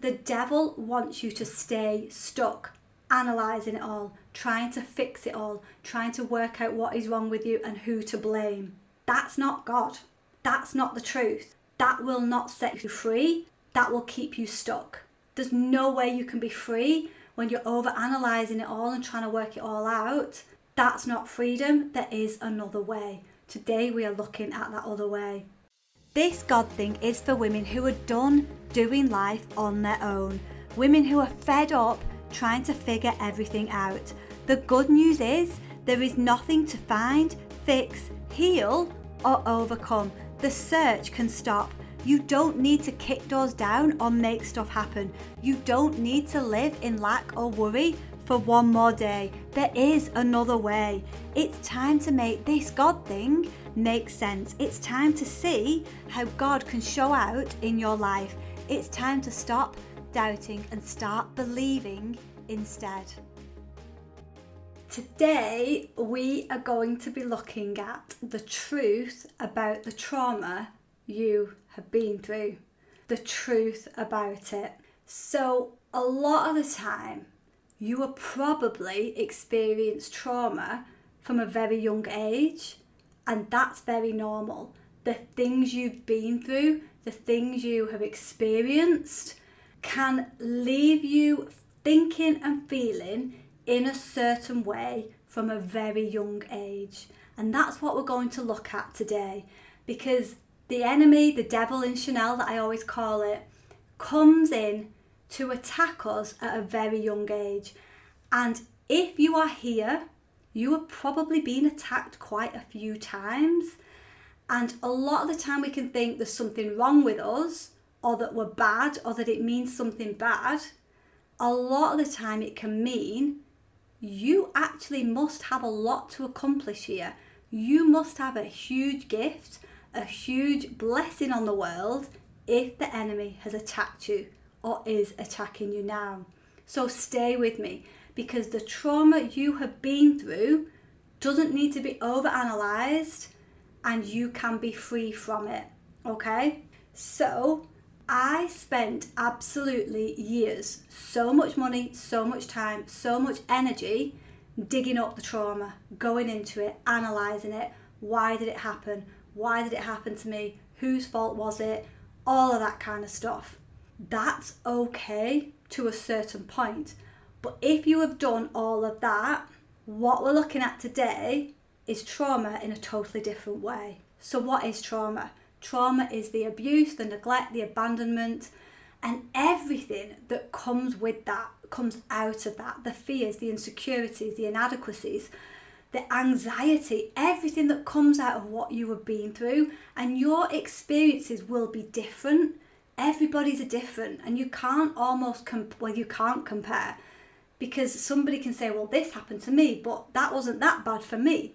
the devil wants you to stay stuck, analysing it all, trying to fix it all, trying to work out what is wrong with you and who to blame. That's not God. That's not the truth. That will not set you free. That will keep you stuck. There's no way you can be free when you're over-analysing it all and trying to work it all out. That's not freedom. There is another way. Today we are looking at that other way. This God thing is for women who are done doing life on their own. Women who are fed up trying to figure everything out. The good news is there is nothing to find, fix, heal or overcome. The search can stop. You don't need to kick doors down or make stuff happen. You don't need to live in lack or worry for one more day. There is another way. It's time to make this God thing make sense. It's time to see how God can show out in your life. It's time to stop doubting and start believing instead. Today we are going to be looking at the truth about the trauma you have been through. The truth about it. So a lot of the time you will probably experience trauma from a very young age, and that's very normal. The things you've been through, the things you have experienced can leave you thinking and feeling in a certain way from a very young age. And that's what we're going to look at today, because the enemy, the devil in Chanel that I always call it, comes in to attack us at a very young age. And if you are here, you have probably been attacked quite a few times. And a lot of the time we can think there's something wrong with us, or that we're bad, or that it means something bad. A lot of the time it can mean you actually must have a lot to accomplish here. You must have a huge gift, a huge blessing on the world if the enemy has attacked you or is attacking you now. So stay with me, because the trauma you have been through doesn't need to be over-analysed, and you can be free from it, okay? So I spent absolutely years, so much money, so much time, so much energy digging up the trauma, going into it, analysing it. Why did it happen? Why did it happen to me? Whose fault was it? All of that kind of stuff. That's okay to a certain point. But if you have done all of that, what we're looking at today is trauma in a totally different way. So what is trauma? Trauma is the abuse, the neglect, the abandonment, and everything that comes with that, comes out of that. The fears, the insecurities, the inadequacies, the anxiety, everything that comes out of what you have been through. And your experiences will be different. Everybody's different, and you can't you can't compare, because somebody can say, well, this happened to me, but that wasn't that bad for me.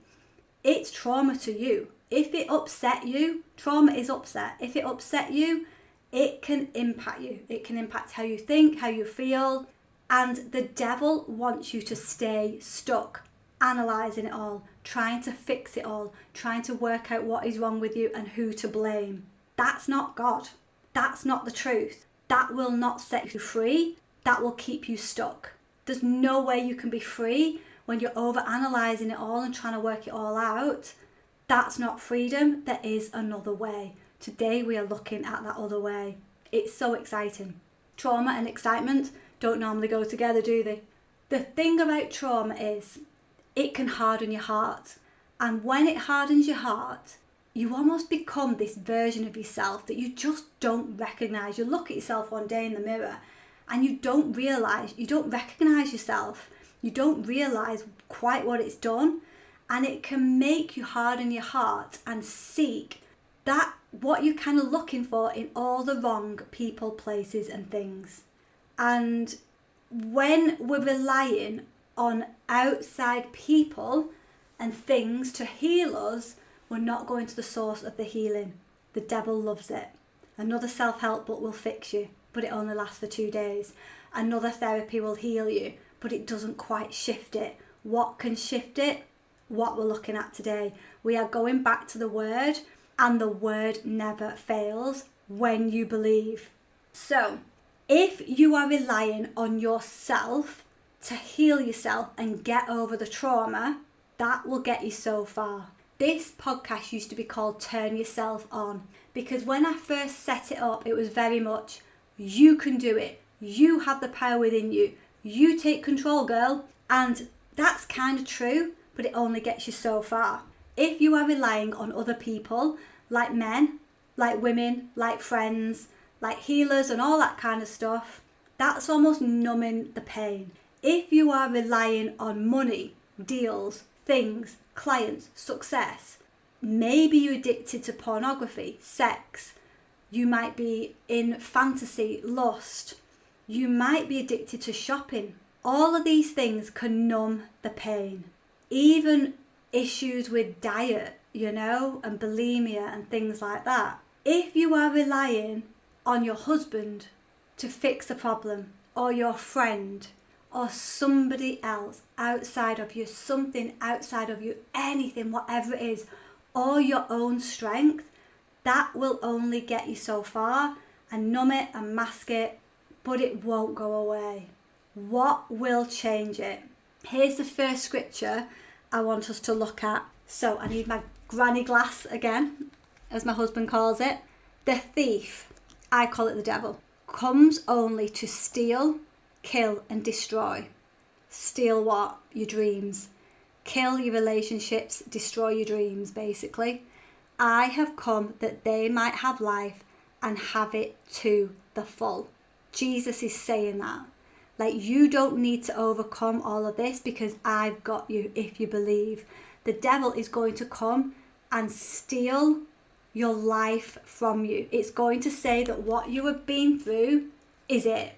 It's trauma to you. If it upset you, trauma is upset. If it upset you, it can impact you. It can impact how you think, how you feel. And the devil wants you to stay stuck, analysing it all, trying to fix it all, trying to work out what is wrong with you and who to blame. That's not God. That's not the truth. That will not set you free. That will keep you stuck. There's no way you can be free when you're over-analysing it all and trying to work it all out. That's not freedom. There is another way. Today we are looking at that other way. It's so exciting. Trauma and excitement don't normally go together, do they? The thing about trauma is it can harden your heart. And when it hardens your heart, you almost become this version of yourself that you just don't recognise. You look at yourself one day in the mirror and you don't recognise yourself. You don't realise quite what it's done. And it can make you harden your heart and seek that what you're kind of looking for in all the wrong people, places and things. And when we're relying on outside people and things to heal us, we're not going to the source of the healing. The devil loves it. Another self-help book will fix you, but it only lasts for 2 days. Another therapy will heal you, but it doesn't quite shift it. What can shift it? What we're looking at today. We are going back to the word, and the word never fails when you believe. So, If you are relying on yourself to heal yourself and get over the trauma, that will get you so far. This podcast used to be called Turn Yourself On, because when I first set it up, it was very much, you can do it. You have the power within you. You take control, girl. And that's kind of true, but it only gets you so far. If you are relying on other people, like men, like women, like friends, like healers and all that kind of stuff, that's almost numbing the pain. If you are relying on money, deals, things, clients, success, maybe you're addicted to pornography, sex, you might be in fantasy, lust, you might be addicted to shopping. All of these things can numb the pain. Even issues with diet, and bulimia and things like that. If you are relying on your husband to fix the problem, or your friend, or somebody else outside of you, something outside of you, anything, whatever it is, or your own strength, that will only get you so far and numb it and mask it, but it won't go away. What will change it? Here's the first scripture I want us to look at. So I need my granny glass again, as my husband calls it. The thief, I call it the devil, comes only to steal, kill and destroy. Steal what? Your dreams. Kill your relationships, destroy your dreams, basically. I have come that they might have life and have it to the full. Jesus is saying that. Like, you don't need to overcome all of this because I've got you if you believe. The devil is going to come and steal your life from you. It's going to say that what you have been through is it.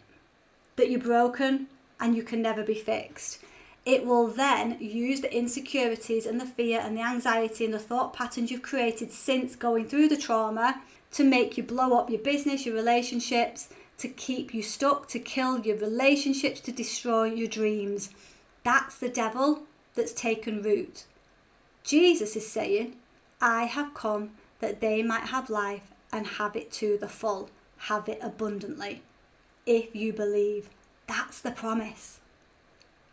That you're broken and you can never be fixed. It will then use the insecurities and the fear and the anxiety and the thought patterns you've created since going through the trauma to make you blow up your business, your relationships, to keep you stuck, to kill your relationships, to destroy your dreams. That's the devil that's taken root. Jesus is saying, I have come that they might have life and have it to the full, have it abundantly. If you believe, that's the promise.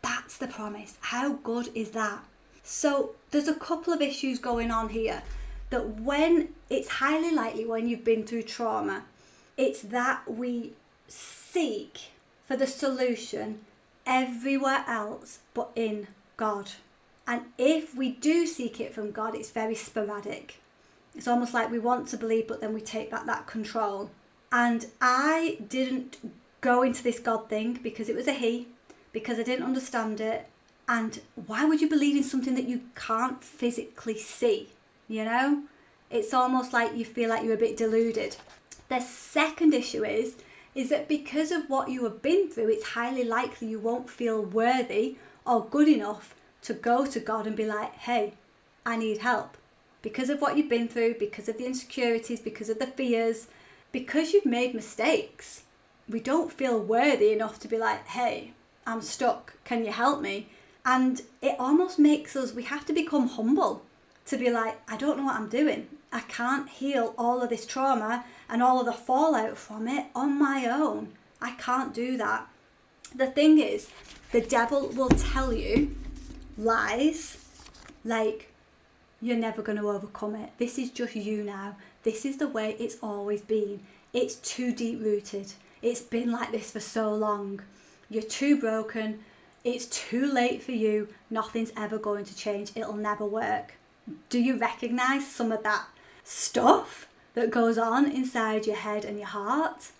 That's the promise. How good is that? So there's a couple of issues going on here that when it's highly likely when you've been through trauma, it's that we seek for the solution everywhere else but in God. And if we do seek it from God, it's very sporadic. It's almost like we want to believe, but then we take back that control. And I didn't go into this God thing because it was a he, because I didn't understand it. And why would you believe in something that you can't physically see? It's almost like you feel like you're a bit deluded. The second issue is that because of what you have been through, it's highly likely you won't feel worthy or good enough to go to God and be like, hey, I need help. Because of what you've been through, because of the insecurities, because of the fears, because you've made mistakes, we don't feel worthy enough to be like, hey, I'm stuck, can you help me? And it almost makes us, we have to become humble to be like, I don't know what I'm doing. I can't heal all of this trauma and all of the fallout from it on my own. I can't do that. The thing is, the devil will tell you lies like, you're never going to overcome it. This is just you now. This is the way it's always been. It's too deep rooted. It's been like this for so long. You're too broken. It's too late for you. Nothing's ever going to change. It'll never work. Do you recognize some of that stuff that goes on inside your head and your heart?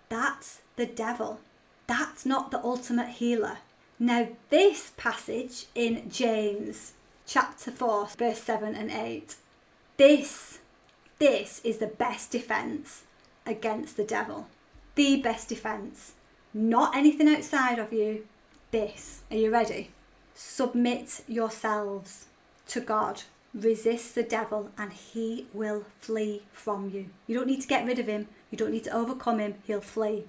That's the devil. That's not the ultimate healer. Now, this passage in James chapter 4, verse 7 and 8, this is the best defense against the devil. The best defense. Not anything outside of you. This. Are you ready? Submit yourselves to God. Resist the devil and he will flee from you. You don't need to get rid of him. You don't need to overcome him. He'll flee.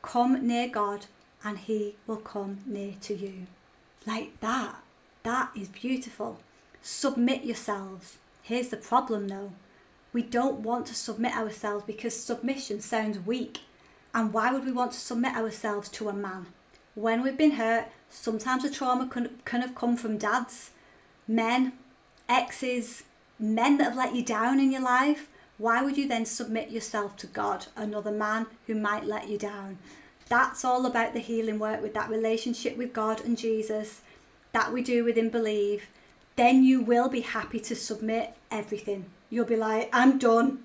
Come near God and he will come near to you. Like that. That is beautiful. Submit yourselves. Here's the problem though. We don't want to submit ourselves because submission sounds weak. And why would we want to submit ourselves to a man? When we've been hurt, sometimes the trauma can have come from dads, men, exes, men that have let you down in your life. Why would you then submit yourself to God, another man who might let you down? That's all about the healing work with that relationship with God and Jesus that we do within Believe. Then you will be happy to submit everything. You'll be like, I'm done.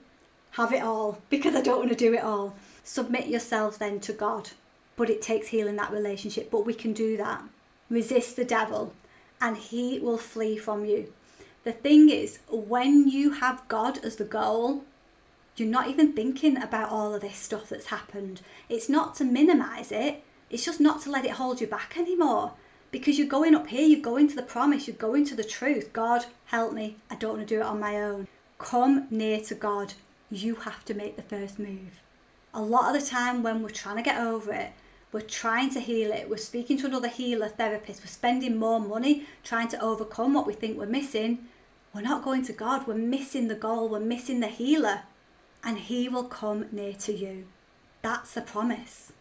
Have it all, because I don't want to do it all. Submit yourselves then to God. But it takes healing that relationship. But we can do that. Resist the devil and he will flee from you. The thing is, when you have God as the goal, you're not even thinking about all of this stuff that's happened. It's not to minimize it. It's just not to let it hold you back anymore. Because you're going up here, you're going to the promise, you're going to the truth. God, help me. I don't want to do it on my own. Come near to God. You have to make the first move. A lot of the time when we're trying to get over it, we're trying to heal it, we're speaking to another healer, therapist, we're spending more money trying to overcome what we think we're missing. We're not going to God, we're missing the goal, we're missing the healer. And he will come near to you. That's the promise.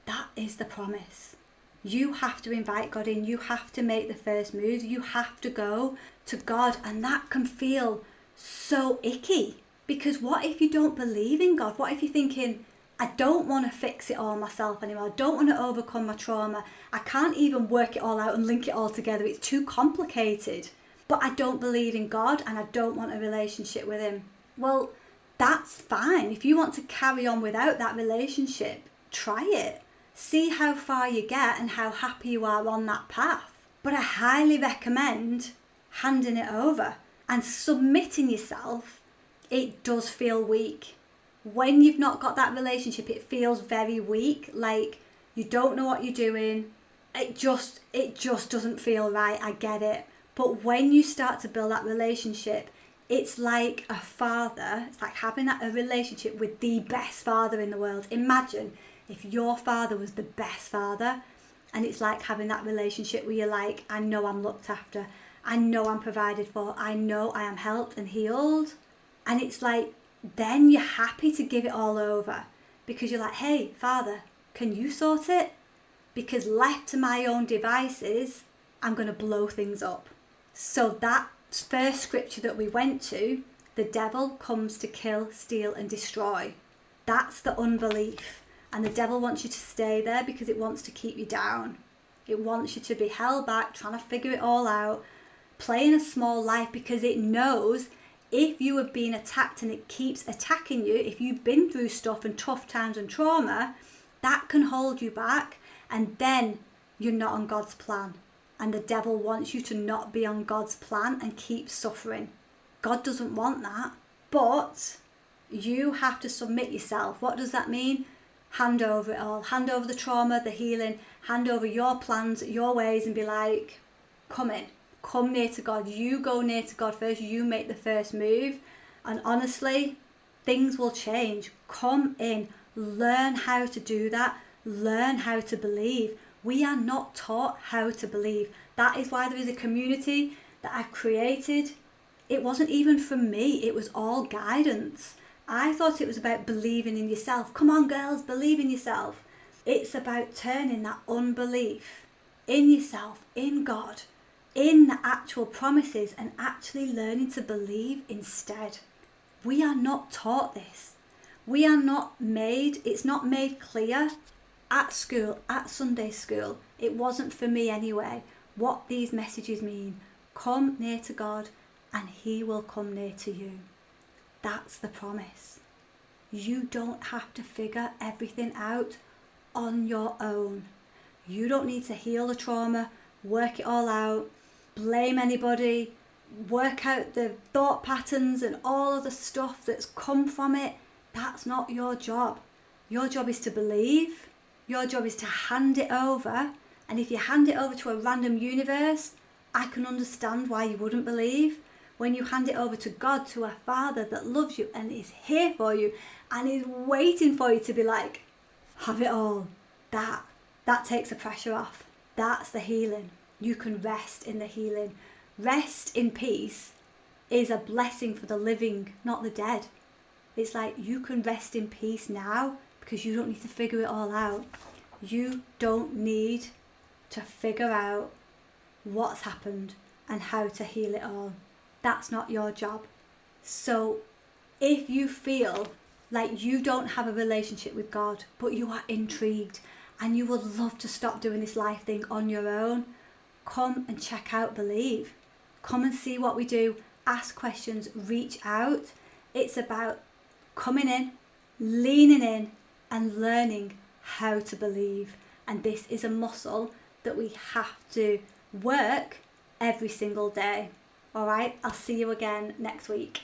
That is the promise. You have to invite God in. You have to make the first move. You have to go to God. And that can feel so icky. Because what if you don't believe in God? What if you're thinking, I don't want to fix it all myself anymore. I don't want to overcome my trauma. I can't even work it all out and link it all together. It's too complicated. But I don't believe in God and I don't want a relationship with him. Well, that's fine. If you want to carry on without that relationship, try it. See how far you get and how happy you are on that path. But I highly recommend handing it over and submitting yourself. It does feel weak. When you've not got that relationship, it feels very weak, like you don't know what you're doing. It just doesn't feel right. I get it. But when you start to build that relationship, it's like a father. It's like having a relationship with the best father in the world. Imagine if your father was the best father, and it's like having that relationship where you're like, I know I'm looked after. I know I'm provided for. I know I am helped and healed. And it's like, then you're happy to give it all over because you're like, hey, Father, can you sort it? Because left to my own devices, I'm going to blow things up. So that first scripture that we went to, the devil comes to kill, steal and destroy. That's the unbelief. And the devil wants you to stay there because it wants to keep you down. It wants you to be held back, trying to figure it all out, playing a small life because it knows if you have been attacked and it keeps attacking you, if you've been through stuff and tough times and trauma, that can hold you back and then you're not on God's plan. And the devil wants you to not be on God's plan and keep suffering. God doesn't want that. But you have to submit yourself. What does that mean? Hand over it all. Hand over the trauma, the healing. Hand over your plans, your ways and be like, come in. Come near to God. You go near to God first. You make the first move. And honestly, things will change. Come in. Learn how to do that. Learn how to believe. We are not taught how to believe. That is why there is a community that I've created. It wasn't even from me. It was all guidance. I thought it was about believing in yourself. Come on, girls, believe in yourself. It's about turning that unbelief in yourself, in God, in the actual promises and actually learning to believe instead. We are not taught this. We are not made, it's not made clear at school, at Sunday school. It wasn't for me anyway, what these messages mean. Come near to God and he will come near to you. That's the promise. You don't have to figure everything out on your own. You don't need to heal the trauma, work it all out, blame anybody, work out the thought patterns and all of the stuff that's come from it. That's not your job. Your job is to believe. Your job is to hand it over. And if you hand it over to a random universe, I can understand why you wouldn't believe. When you hand it over to God, to a Father that loves you and is here for you and is waiting for you to be like, have it all. That takes the pressure off. That's the healing. You can rest in the healing. Rest in peace is a blessing for the living, not the dead. It's like you can rest in peace now because you don't need to figure it all out. You don't need to figure out what's happened and how to heal it all. That's not your job. So if you feel like you don't have a relationship with God, but you are intrigued and you would love to stop doing this life thing on your own, come and check out Believe. Come and see what we do. Ask questions, reach out. It's about coming in, leaning in, and learning how to believe. And this is a muscle that we have to work every single day. All right, I'll see you again next week.